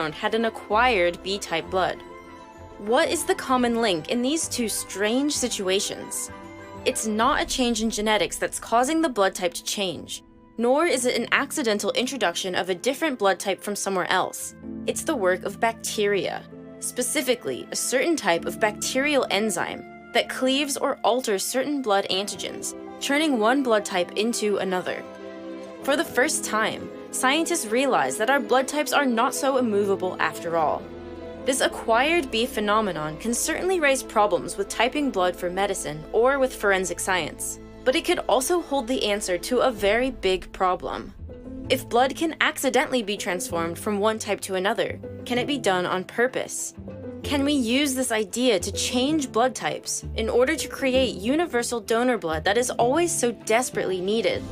had an acquired B-type blood. What is the common link in these two strange situations? It's not a change in genetics that's causing the blood type to change, nor is it an accidental introduction of a different blood type from somewhere else. It's the work of bacteria, specifically a certain type of bacterial enzyme that cleaves or alters certain blood antigens, turning one blood type into another. For the first time, scientists realized that our blood types are not so immovable after all. This acquired B phenomenon can certainly raise problems with typing blood for medicine or with forensic science, but it could also hold the answer to a very big problem. If blood can accidentally be transformed from one type to another, can it be done on purpose? Can we use this idea to change blood types in order to create universal donor blood that is always so desperately needed?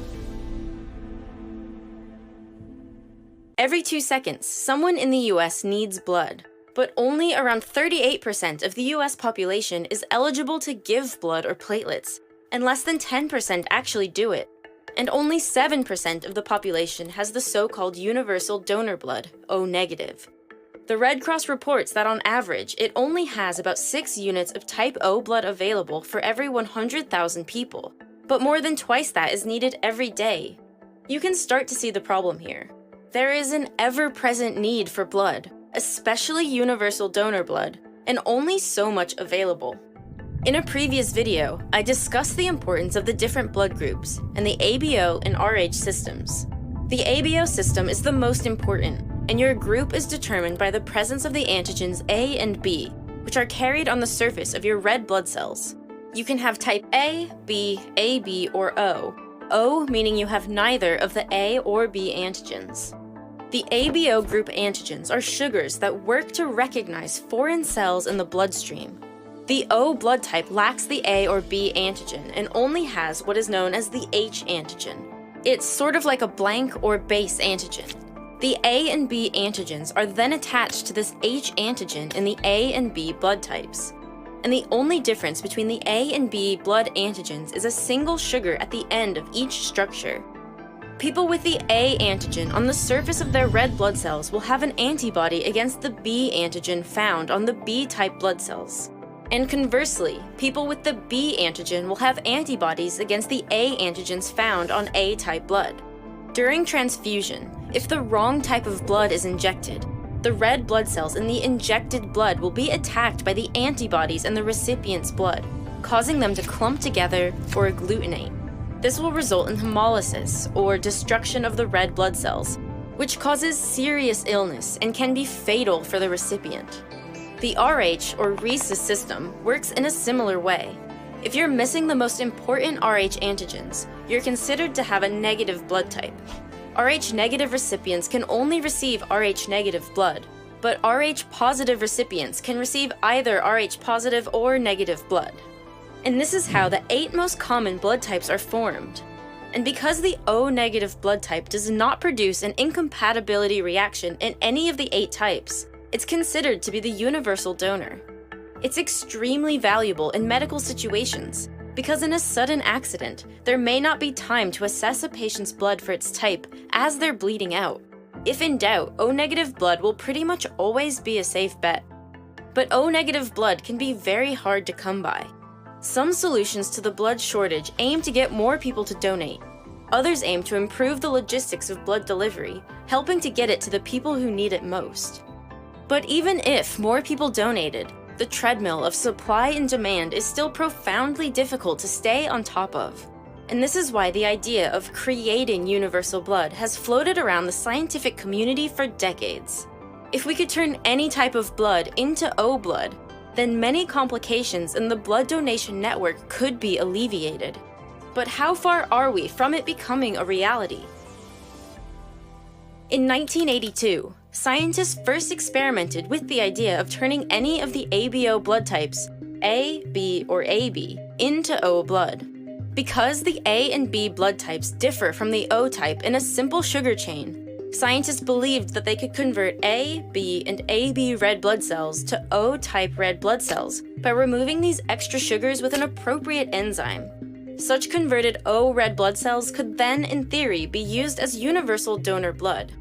Every 2 seconds, someone in the US needs blood, but only around 38% of the US population is eligible to give blood or platelets, and less than 10% actually do it. And only 7% of the population has the so-called universal donor blood, O negative. The Red Cross reports that on average, it only has about 6 units of type O blood available for every 100,000 people, but more than twice that is needed every day. You can start to see the problem here. There is an ever-present need for blood, especially universal donor blood, and only so much available. In a previous video, I discussed the importance of the different blood groups and the ABO and RH systems. The ABO system is the most important, and your group is determined by the presence of the antigens A and B, which are carried on the surface of your red blood cells. You can have type A, B, AB, or O. O meaning you have neither of the A or B antigens. The ABO group antigens are sugars that work to recognize foreign cells in the bloodstream. The O blood type lacks the A or B antigen and only has what is known as the H antigen. It's sort of like a blank or base antigen. The A and B antigens are then attached to this H antigen in the A and B blood types. And the only difference between the A and B blood antigens is a single sugar at the end of each structure. People with the A antigen on the surface of their red blood cells will have an antibody against the B antigen found on the B-type blood cells. And conversely, people with the B antigen will have antibodies against the A antigens found on A-type blood. During transfusion, if the wrong type of blood is injected, the red blood cells in the injected blood will be attacked by the antibodies in the recipient's blood, causing them to clump together or agglutinate. This will result in hemolysis, or destruction of the red blood cells, which causes serious illness and can be fatal for the recipient. The RH, or rhesus system, works in a similar way. If you're missing the most important RH antigens, you're considered to have a negative blood type. Rh-negative recipients can only receive Rh-negative blood, but Rh-positive recipients can receive either Rh-positive or negative blood. And this is how the 8 most common blood types are formed. And because the O-negative blood type does not produce an incompatibility reaction in any of the 8 types, it's considered to be the universal donor. It's extremely valuable in medical situations, because in a sudden accident, there may not be time to assess a patient's blood for its type as they're bleeding out. If in doubt, O-negative blood will pretty much always be a safe bet. But O-negative blood can be very hard to come by. Some solutions to the blood shortage aim to get more people to donate. Others aim to improve the logistics of blood delivery, helping to get it to the people who need it most. But even if more people donated, the treadmill of supply and demand is still profoundly difficult to stay on top of. And this is why the idea of creating universal blood has floated around the scientific community for decades. If we could turn any type of blood into O blood, then many complications in the blood donation network could be alleviated. But how far are we from it becoming a reality? In 1982, scientists first experimented with the idea of turning any of the ABO blood types, A, B, or AB, into O blood. Because the A and B blood types differ from the O type in a simple sugar chain, scientists believed that they could convert A, B, and AB red blood cells to O-type red blood cells by removing these extra sugars with an appropriate enzyme. Such converted O red blood cells could then, in theory, be used as universal donor blood.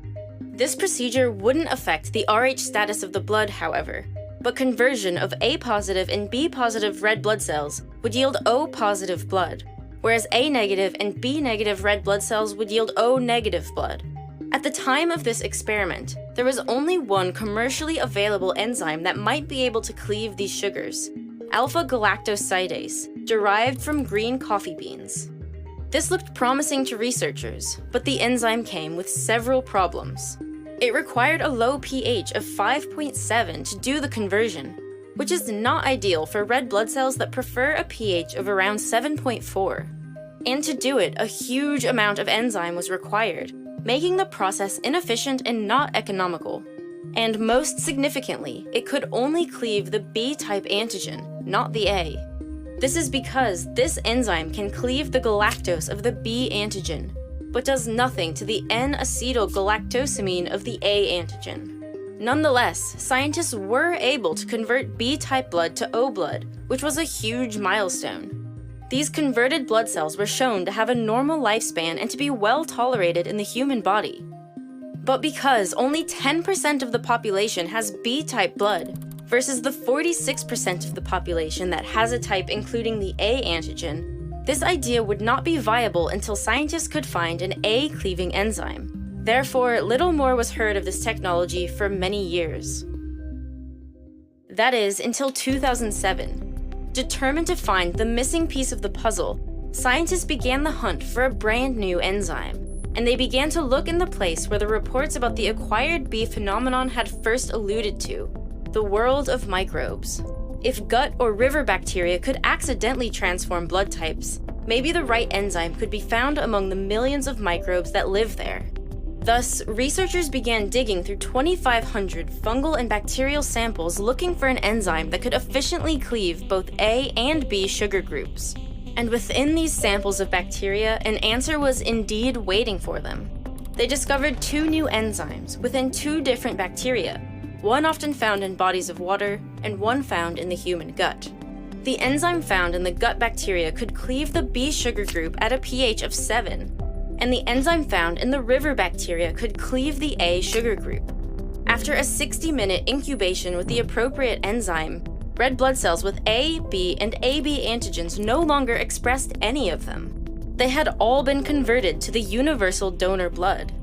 This procedure wouldn't affect the Rh status of the blood, however, but conversion of A-positive and B-positive red blood cells would yield O-positive blood, whereas A-negative and B-negative red blood cells would yield O-negative blood. At the time of this experiment, there was only one commercially available enzyme that might be able to cleave these sugars, alpha-galactosidase, derived from green coffee beans. This looked promising to researchers, but the enzyme came with several problems. It required a low pH of 5.7 to do the conversion, which is not ideal for red blood cells that prefer a pH of around 7.4. And to do it, a huge amount of enzyme was required, making the process inefficient and not economical. And most significantly, it could only cleave the B-type antigen, not the A. This is because this enzyme can cleave the galactose of the B antigen, but does nothing to the N-acetylgalactosamine of the A antigen. Nonetheless, scientists were able to convert B-type blood to O blood, which was a huge milestone. These converted blood cells were shown to have a normal lifespan and to be well tolerated in the human body. But because only 10% of the population has B-type blood, versus the 46% of the population that has a type including the A antigen, this idea would not be viable until scientists could find an A-cleaving enzyme. Therefore, little more was heard of this technology for many years. That is, until 2007. Determined to find the missing piece of the puzzle, scientists began the hunt for a brand new enzyme, and they began to look in the place where the reports about the acquired B phenomenon had first alluded to, the world of microbes. If gut or river bacteria could accidentally transform blood types, maybe the right enzyme could be found among the millions of microbes that live there. Thus, researchers began digging through 2,500 fungal and bacterial samples looking for an enzyme that could efficiently cleave both A and B sugar groups. And within these samples of bacteria, an answer was indeed waiting for them. They discovered two new enzymes within two different bacteria, one often found in bodies of water, and one found in the human gut. The enzyme found in the gut bacteria could cleave the B sugar group at a pH of 7, and the enzyme found in the river bacteria could cleave the A sugar group. After a 60-minute incubation with the appropriate enzyme, red blood cells with A, B, and AB antigens no longer expressed any of them. They had all been converted to the universal donor blood.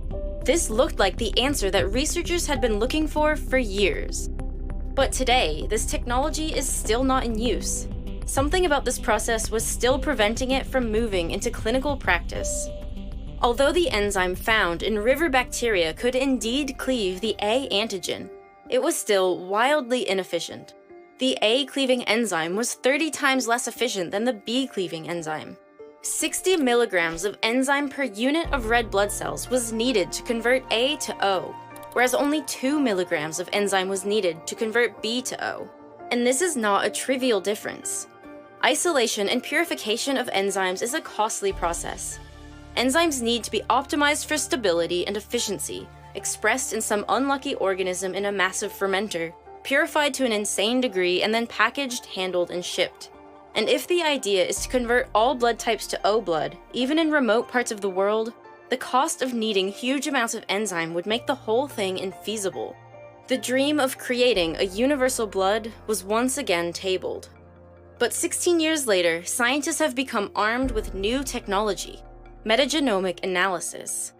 This looked like the answer that researchers had been looking for years. But today, this technology is still not in use. Something about this process was still preventing it from moving into clinical practice. Although the enzyme found in river bacteria could indeed cleave the A antigen, it was still wildly inefficient. The A-cleaving enzyme was 30 times less efficient than the B-cleaving enzyme. 60 milligrams of enzyme per unit of red blood cells was needed to convert A to O, whereas only 2 milligrams of enzyme was needed to convert B to O. And this is not a trivial difference. Isolation and purification of enzymes is a costly process. Enzymes need to be optimized for stability and efficiency, expressed in some unlucky organism in a massive fermenter, purified to an insane degree, and then packaged, handled, and shipped. And if the idea is to convert all blood types to O blood, even in remote parts of the world, the cost of needing huge amounts of enzyme would make the whole thing infeasible. The dream of creating a universal blood was once again tabled. But 16 years later, scientists have become armed with new technology, metagenomic analysis.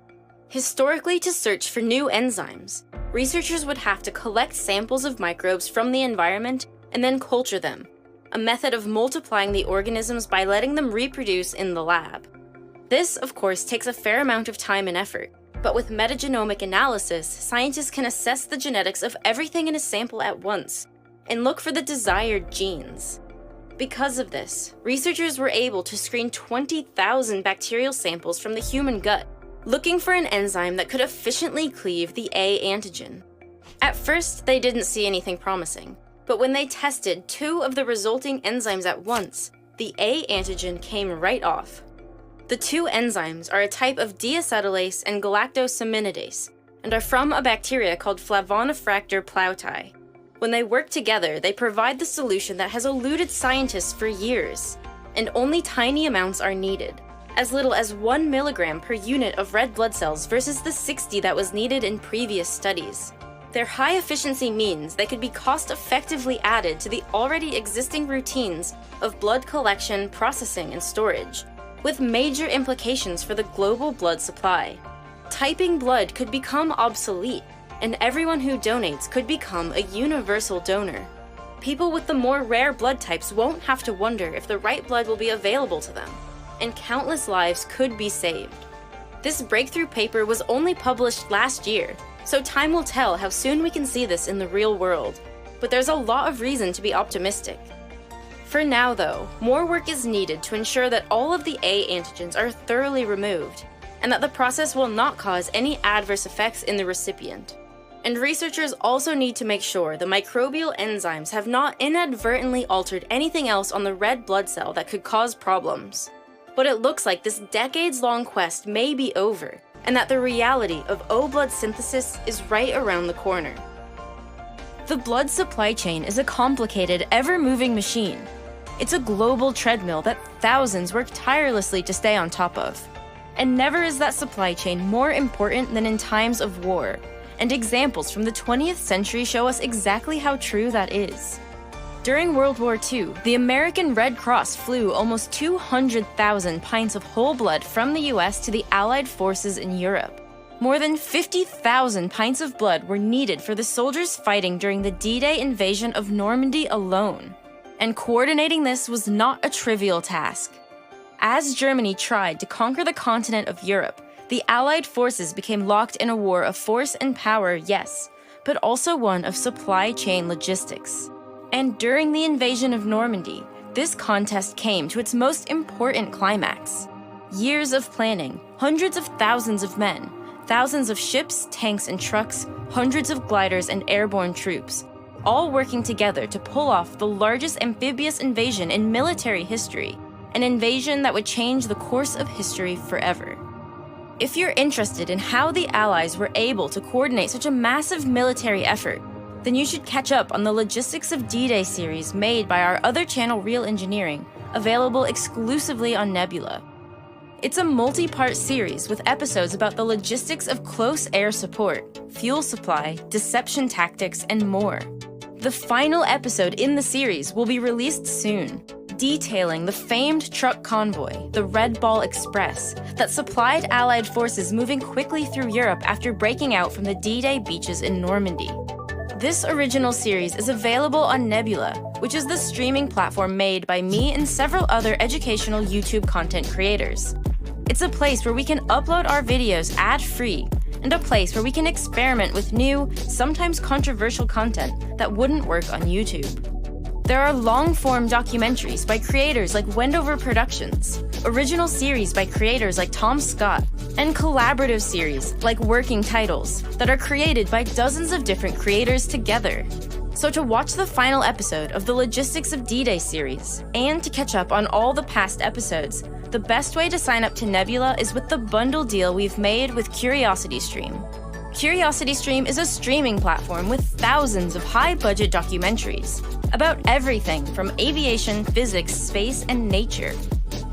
Historically, to search for new enzymes, researchers would have to collect samples of microbes from the environment and then culture them, a method of multiplying the organisms by letting them reproduce in the lab. This, of course, takes a fair amount of time and effort, but with metagenomic analysis, scientists can assess the genetics of everything in a sample at once and look for the desired genes. Because of this, researchers were able to screen 20,000 bacterial samples from the human gut, looking for an enzyme that could efficiently cleave the A antigen. At first, they didn't see anything promising, but when they tested 2 of the resulting enzymes at once, the A antigen came right off. The 2 enzymes are a type of deacetylase and galactosaminidase, and are from a bacteria called Flavonifractor plauti. When they work together, they provide the solution that has eluded scientists for years, and only tiny amounts are needed. as little as 1 milligram per unit of red blood cells versus the 60 that was needed in previous studies. Their high efficiency means they could be cost-effectively added to the already existing routines of blood collection, processing, and storage, with major implications for the global blood supply. Typing blood could become obsolete, and everyone who donates could become a universal donor. People with the more rare blood types won't have to wonder if the right blood will be available to them, and countless lives could be saved. This breakthrough paper was only published last year, so time will tell how soon we can see this in the real world, but there's a lot of reason to be optimistic. For now though, more work is needed to ensure that all of the A antigens are thoroughly removed, and that the process will not cause any adverse effects in the recipient. And researchers also need to make sure the microbial enzymes have not inadvertently altered anything else on the red blood cell that could cause problems. But it looks like this decades-long quest may be over, and that the reality of O blood synthesis is right around the corner. The blood supply chain is a complicated, ever-moving machine. It's a global treadmill that thousands work tirelessly to stay on top of. And never is that supply chain more important than in times of war, and examples from the 20th century show us exactly how true that is. During World War II, the American Red Cross flew almost 200,000 pints of whole blood from the US to the Allied forces in Europe. More than 50,000 pints of blood were needed for the soldiers fighting during the D-Day invasion of Normandy alone. And coordinating this was not a trivial task. As Germany tried to conquer the continent of Europe, the Allied forces became locked in a war of force and power, yes, but also one of supply chain logistics. And during the invasion of Normandy, this contest came to its most important climax. Years of planning, hundreds of thousands of men, thousands of ships, tanks, and trucks, hundreds of gliders and airborne troops, all working together to pull off the largest amphibious invasion in military history, an invasion that would change the course of history forever. If you're interested in how the Allies were able to coordinate such a massive military effort, then you should catch up on the Logistics of D-Day series made by our other channel Real Engineering, available exclusively on Nebula. It's a multi-part series with episodes about the logistics of close air support, fuel supply, deception tactics, and more. The final episode in the series will be released soon, detailing the famed truck convoy, the Red Ball Express, that supplied Allied forces moving quickly through Europe after breaking out from the D-Day beaches in Normandy. This original series is available on Nebula, which is the streaming platform made by me and several other educational YouTube content creators. It's a place where we can upload our videos ad-free, and a place where we can experiment with new, sometimes controversial content that wouldn't work on YouTube. There are long-form documentaries by creators like Wendover Productions, original series by creators like Tom Scott, and collaborative series like Working Titles that are created by dozens of different creators together. So to watch the final episode of the Logistics of D-Day series, and to catch up on all the past episodes, the best way to sign up to Nebula is with the bundle deal we've made with CuriosityStream. CuriosityStream is a streaming platform with thousands of high-budget documentaries about everything from aviation, physics, space, and nature.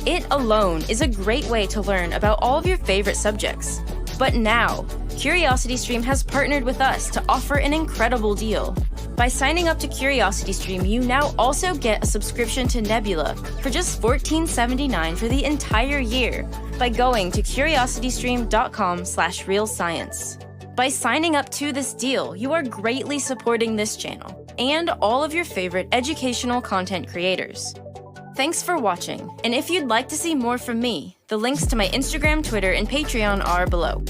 It alone is a great way to learn about all of your favorite subjects. But now, CuriosityStream has partnered with us to offer an incredible deal. By signing up to CuriosityStream, you now also get a subscription to Nebula for just $14.79 for the entire year by going to curiositystream.com/realscience. By signing up to this deal, you are greatly supporting this channel and all of your favorite educational content creators. Thanks for watching, and if you'd like to see more from me, the links to my Instagram, Twitter, and Patreon are below.